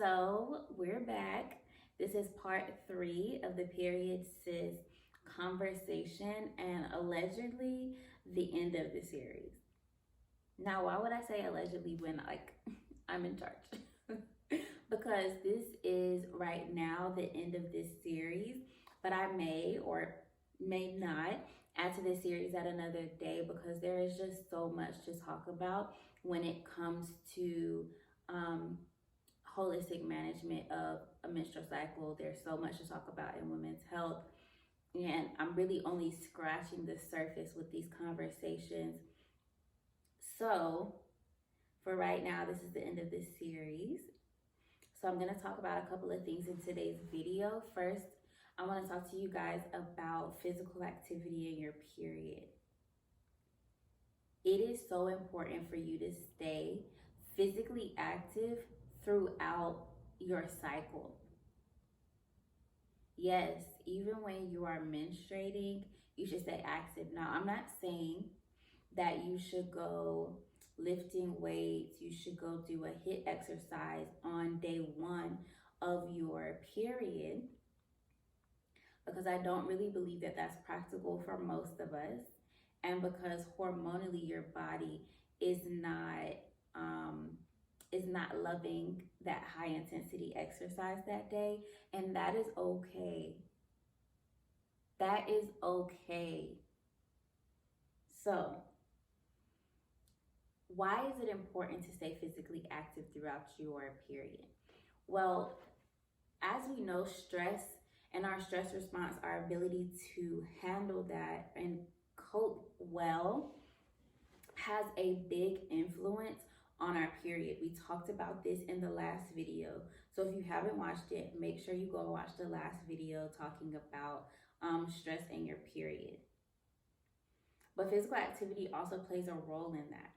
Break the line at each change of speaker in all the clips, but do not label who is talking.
So we're back. This is part 3 of the Period Sis conversation and allegedly the end of the series. Now, why would I say allegedly when I'm in charge? Because this is right now the end of this series, but I may or may not add to this series at another day because there is just so much to talk about when it comes to um, holistic management of a menstrual cycle. There's so much to talk about in women's health, and I'm really only scratching the surface with these conversations. So, for right now, this is the end of this series. So, I'm going to talk about a couple of things in today's video. First, I want to talk to you guys about physical activity in your period. It is so important for you to stay physically active throughout your cycle. Yes, even when you are menstruating, you should stay active. Now, I'm not saying that you should go lifting weights, you should go do a HIIT exercise on day 1 of your period, because I don't really believe that that's practical for most of us, and because hormonally your body is not loving that high intensity exercise that day, and that is okay. That is okay. So, why is it important to stay physically active throughout your period? Well, as we know, stress and our stress response, our ability to handle that and cope well, has a big influence on our period. We talked about this in the last video. So if you haven't watched it, make sure you go watch the last video talking about stress in your period. But physical activity also plays a role in that.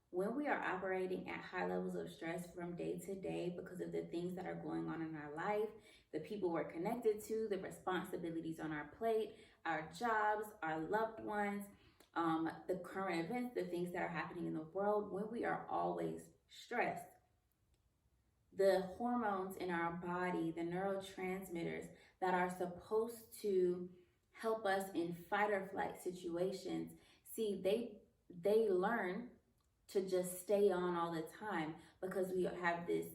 When we are operating at high levels of stress from day to day because of the things that are going on in our life, the people we're connected to, the responsibilities on our plate, our jobs, our loved ones, the current events, the things that are happening in the world, when we are always stressed, the hormones in our body, the neurotransmitters that are supposed to help us in fight or flight situations, see, they learn to just stay on all the time because we have this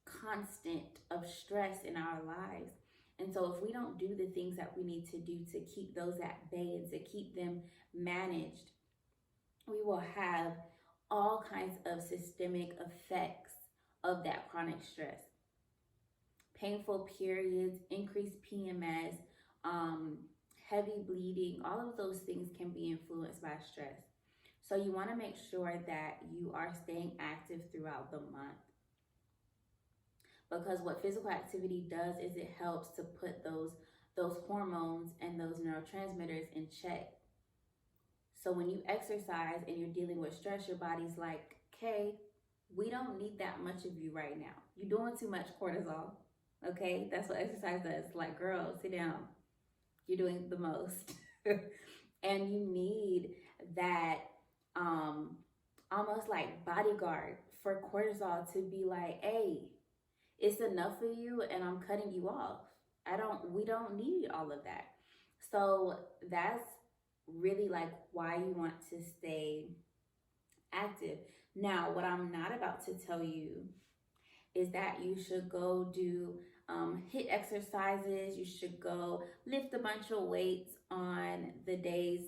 constant of stress in our lives. And so if we don't do the things that we need to do to keep those at bay and to keep them managed, we will have all kinds of systemic effects of that chronic stress. Painful periods, increased PMS, heavy bleeding, all of those things can be influenced by stress. So you want to make sure that you are staying active throughout the month. Because what physical activity does is it helps to put those hormones and those neurotransmitters in check. So when you exercise and you're dealing with stress, your body's like, okay, we don't need that much of you right now. You're doing too much cortisol. Okay, that's what exercise does. Like, girl, sit down. You're doing the most. And you need that almost like bodyguard for cortisol to be like, hey, it's enough for you and I'm cutting you off. We don't need all of that. So that's really like why you want to stay active. Now, what I'm not about to tell you is that you should go do HIIT exercises. You should go lift a bunch of weights on the day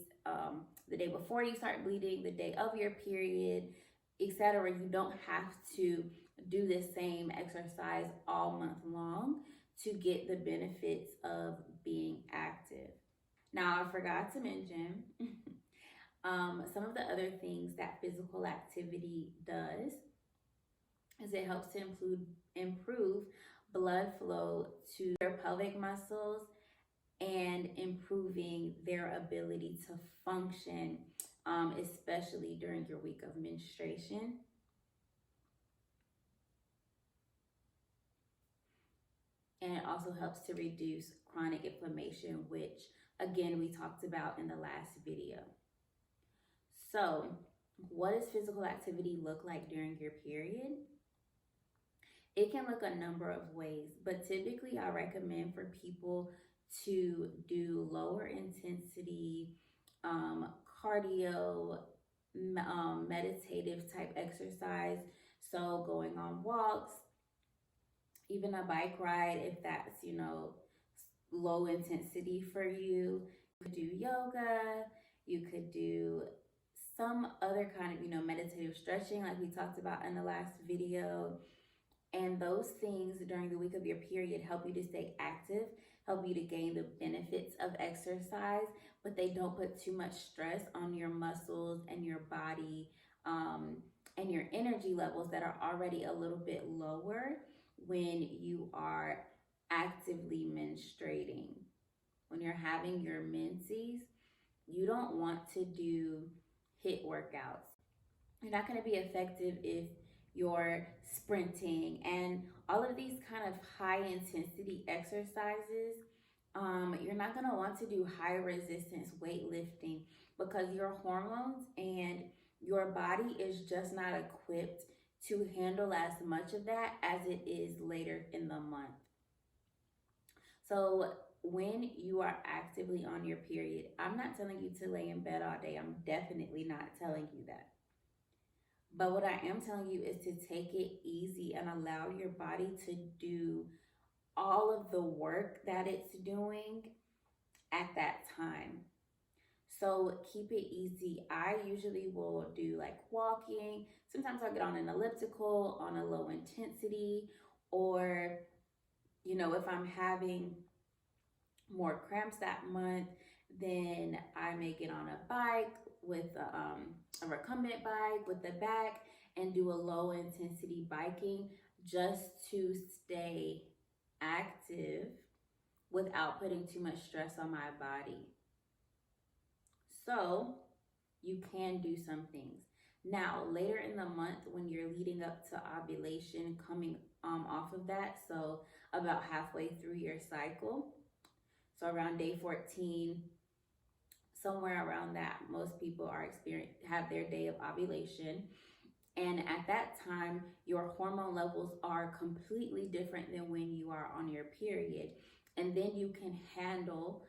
before you start bleeding, the day of your period, etc. You don't have to do the same exercise all month long to get the benefits of being active. Now, I forgot to mention some of the other things that physical activity does is it helps to improve blood flow to your pelvic muscles and improving their ability to function, especially during your week of menstruation. And it also helps to reduce chronic inflammation, which again, we talked about in the last video. So what does physical activity look like during your period? It can look a number of ways, but typically I recommend for people to do lower intensity um, cardio, meditative type exercise. So going on walks, even a bike ride, if that's, low intensity for you. You could do yoga, you could do some other kind of, meditative stretching, like we talked about in the last video. And those things during the week of your period help you to stay active, help you to gain the benefits of exercise, but they don't put too much stress on your muscles and your body, um, and your energy levels that are already a little bit lower when you are actively menstruating. When you're having your menses, you don't want to do HIIT workouts. You're not going to be effective if you're sprinting and all of these kind of high intensity exercises. You're not going to want to do high resistance weightlifting because your hormones and your body is just not equipped to handle as much of that as it is later in the month. So when you are actively on your period, I'm not telling you to lay in bed all day. I'm definitely not telling you that. But what I am telling you is to take it easy and allow your body to do all of the work that it's doing at that time. So keep it easy. I usually will do like walking. Sometimes I'll get on an elliptical on a low intensity, or, if I'm having more cramps that month, then I may get on a bike with a recumbent bike with the back and do a low intensity biking just to stay active without putting too much stress on my body. So you can do some things. Now, later in the month, when you're leading up to ovulation, coming off of that, so about halfway through your cycle, so around day 14, somewhere around that, most people have their day of ovulation. And at that time, your hormone levels are completely different than when you are on your period. And then you can handle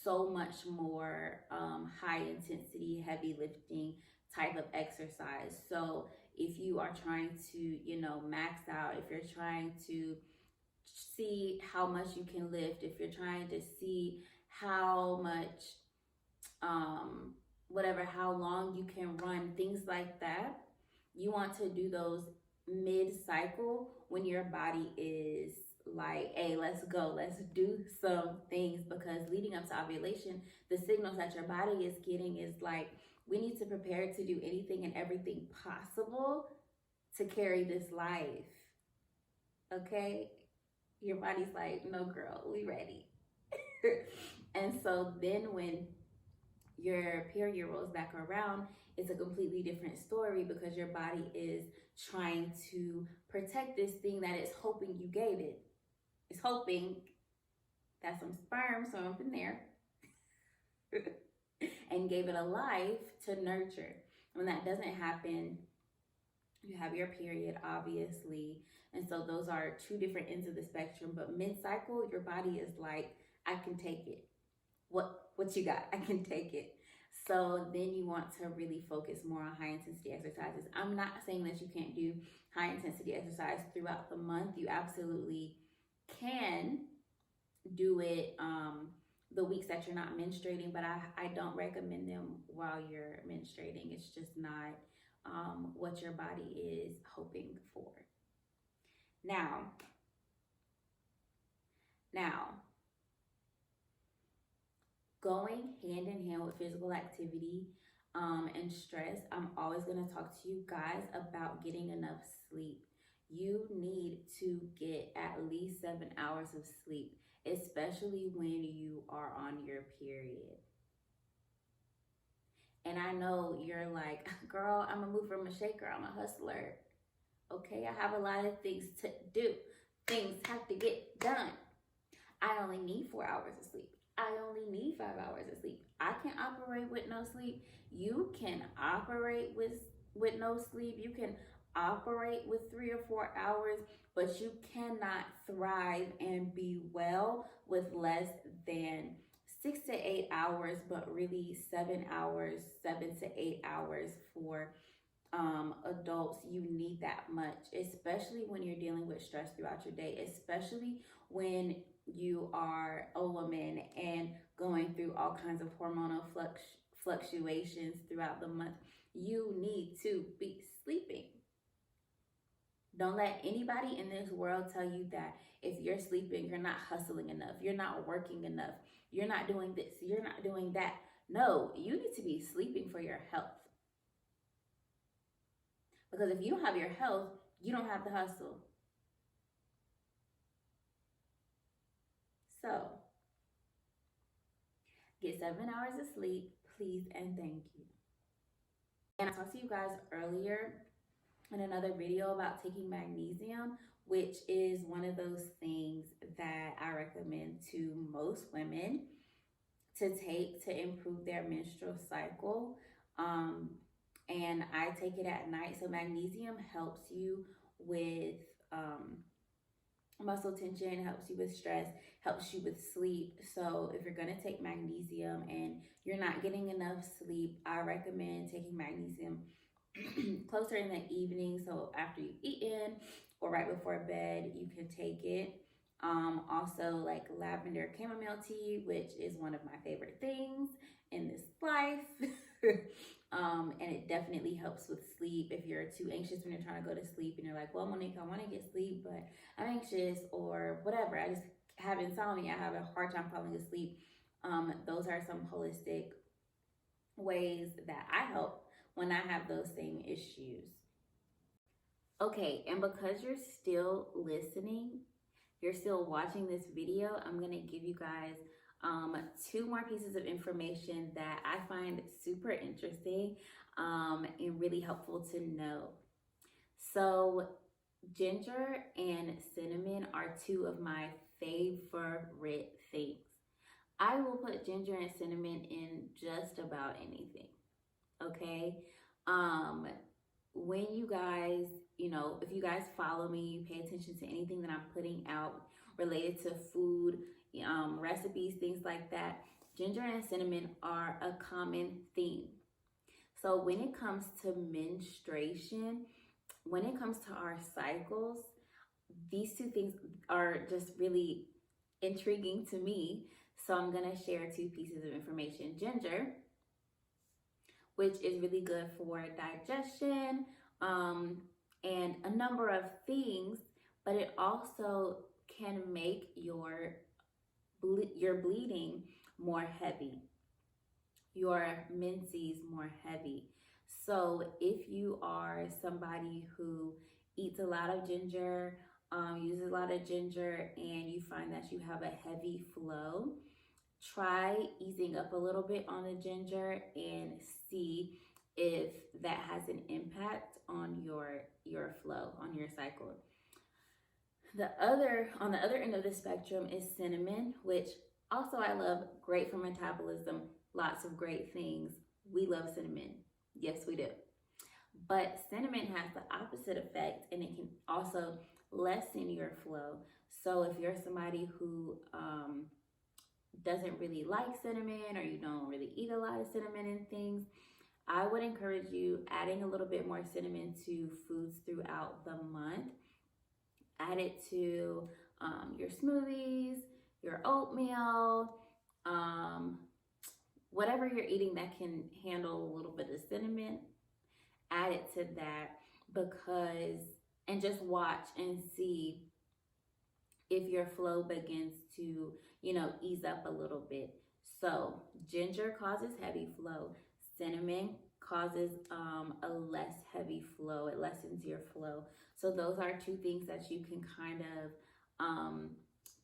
so much more high intensity, heavy lifting type of exercise. So if you are trying to, max out, if you're trying to see how much you can lift, if you're trying to see how much, how long you can run, things like that, you want to do those mid-cycle when your body is like, hey, let's go, let's do some things, because leading up to ovulation, the signals that your body is getting is like, we need to prepare to do anything and everything possible to carry this life. Okay? Your body's like, no, girl, we ready. And so then when your period rolls back around, it's a completely different story, because your body is trying to protect this thing that it's hoping you gave it. It's hoping that some sperm swam up in there and gave it a life to nurture. When that doesn't happen, you have your period, obviously. And so those are two different ends of the spectrum. But mid-cycle, your body is like, I can take it. What you got? I can take it. So then you want to really focus more on high intensity exercises. I'm not saying that you can't do high intensity exercise throughout the month. You absolutely can do it the weeks that you're not menstruating, but I don't recommend them while you're menstruating. It's just not what your body is hoping for. Now, going hand in hand with physical activity and stress, I'm always going to talk to you guys about getting enough sleep. You need to get at least 7 hours of sleep, especially when you are on your period. And I know you're like, girl, I'm a mover, I'm a shaker, I'm a hustler. Okay, I have a lot of things to do. Things have to get done. I only need 4 hours of sleep. I only need 5 hours of sleep. I can operate with no sleep. You can operate with no sleep. You can operate with 3 or 4 hours, but you cannot thrive and be well with less than 6 to 8 hours, but really 7 hours, 7 to 8 hours for adults. You need that much, especially when you're dealing with stress throughout your day, especially when you are a woman and going through all kinds of hormonal fluctuations throughout the month. You need to be sleeping. Don't let anybody in this world tell you that if you're sleeping, you're not hustling enough, you're not working enough, you're not doing this, you're not doing that. No, you need to be sleeping for your health. Because if you don't have your health, you don't have the hustle. So get 7 hours of sleep, please, and thank you. And I talked to you guys earlier in another video about taking magnesium, which is one of those things that I recommend to most women to take to improve their menstrual cycle. And I take it at night. So magnesium helps you with muscle tension, helps you with stress, helps you with sleep. So if you're going to take magnesium and you're not getting enough sleep, I recommend taking magnesium closer in the evening. So after you've eaten or right before bed, you can take it. Also like lavender chamomile tea, which is one of my favorite things in this life. And it definitely helps with sleep. If you're too anxious when you're trying to go to sleep and you're like, well, Monique, I want to get sleep, but I'm anxious or whatever. I just have insomnia. I have a hard time falling asleep. Those are some holistic ways that I help when I have those same issues. Okay, and because you're still listening, you're still watching this video, I'm going to give you guys 2 more pieces of information that I find super interesting and really helpful to know. So ginger and cinnamon are 2 of my favorite things. I will put ginger and cinnamon in just about anything. Okay. When you guys, if you guys follow me, you pay attention to anything that I'm putting out related to food, recipes, things like that, ginger and cinnamon are a common theme. So when it comes to menstruation, when it comes to our cycles, these 2 things are just really intriguing to me. So I'm going to share 2 pieces of information. Ginger, which is really good for digestion and a number of things, but it also can make your bleeding more heavy, your menses more heavy. So if you are somebody who eats a lot of ginger, uses a lot of ginger, and you find that you have a heavy flow, try easing up a little bit on the ginger and see if that has an impact on your flow, on your cycle. On the other end of the spectrum is cinnamon, which also I love, great for metabolism, lots of great things. We love cinnamon. Yes, we do. But cinnamon has the opposite effect, and it can also lessen your flow. So if you're somebody who doesn't really like cinnamon, or you don't really eat a lot of cinnamon and things, I would encourage you adding a little bit more cinnamon to foods throughout the month. Add it to your smoothies, your oatmeal, whatever you're eating that can handle a little bit of cinnamon. Add it to that, and just watch and see if your flow begins to, ease up a little bit. So ginger causes heavy flow. Cinnamon causes a less heavy flow. It lessens your flow. So those are 2 things that you can kind of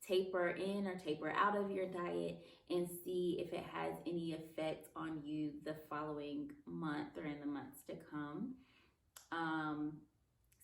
taper in or taper out of your diet and see if it has any effect on you the following month or in the months to come.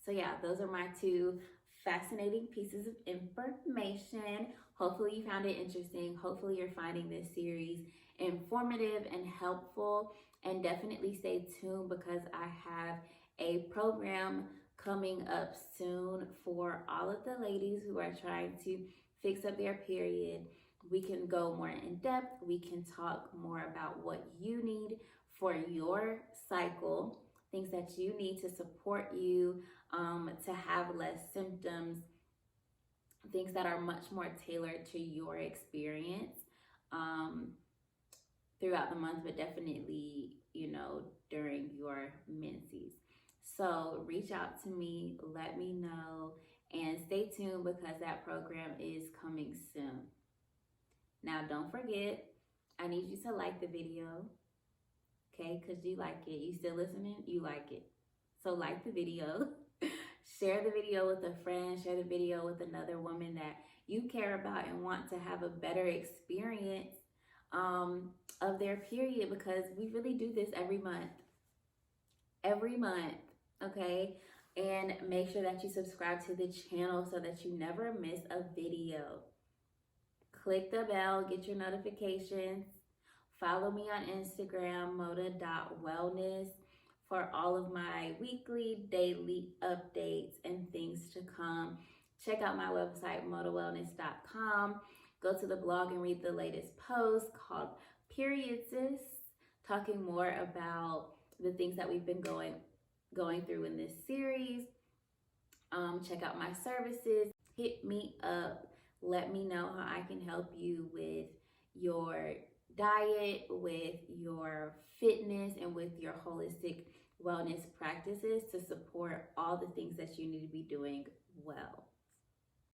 So yeah, those are my 2 fascinating pieces of information. Hopefully you found it interesting. Hopefully you're finding this series informative and helpful, and definitely stay tuned because I have a program coming up soon for all of the ladies who are trying to fix up their period. We can go more in depth. We can talk more about what you need for your cycle, things that you need to support you to have less symptoms, things that are much more tailored to your experience um, throughout the month, but definitely, during your menses. So reach out to me, let me know, and stay tuned because that program is coming soon. Now, don't forget, I need you to like the video, okay? Because you like it. You still listening? You like it. So, like the video, share the video with a friend, share the video with another woman that you care about and want to have a better experience of their period, because we really do this every month. Every month, okay? And make sure that you subscribe to the channel so that you never miss a video. Click the bell, get your notifications. Follow me on Instagram, moda.wellness, for all of my weekly, daily updates and things to come. Check out my website, modawellness.com. Go to the blog and read the latest post called Period Sis, talking more about the things that we've been going through in this series. Check out my services. Hit me up. Let me know how I can help you with your diet, with your fitness, and with your holistic wellness practices to support all the things that you need to be doing well.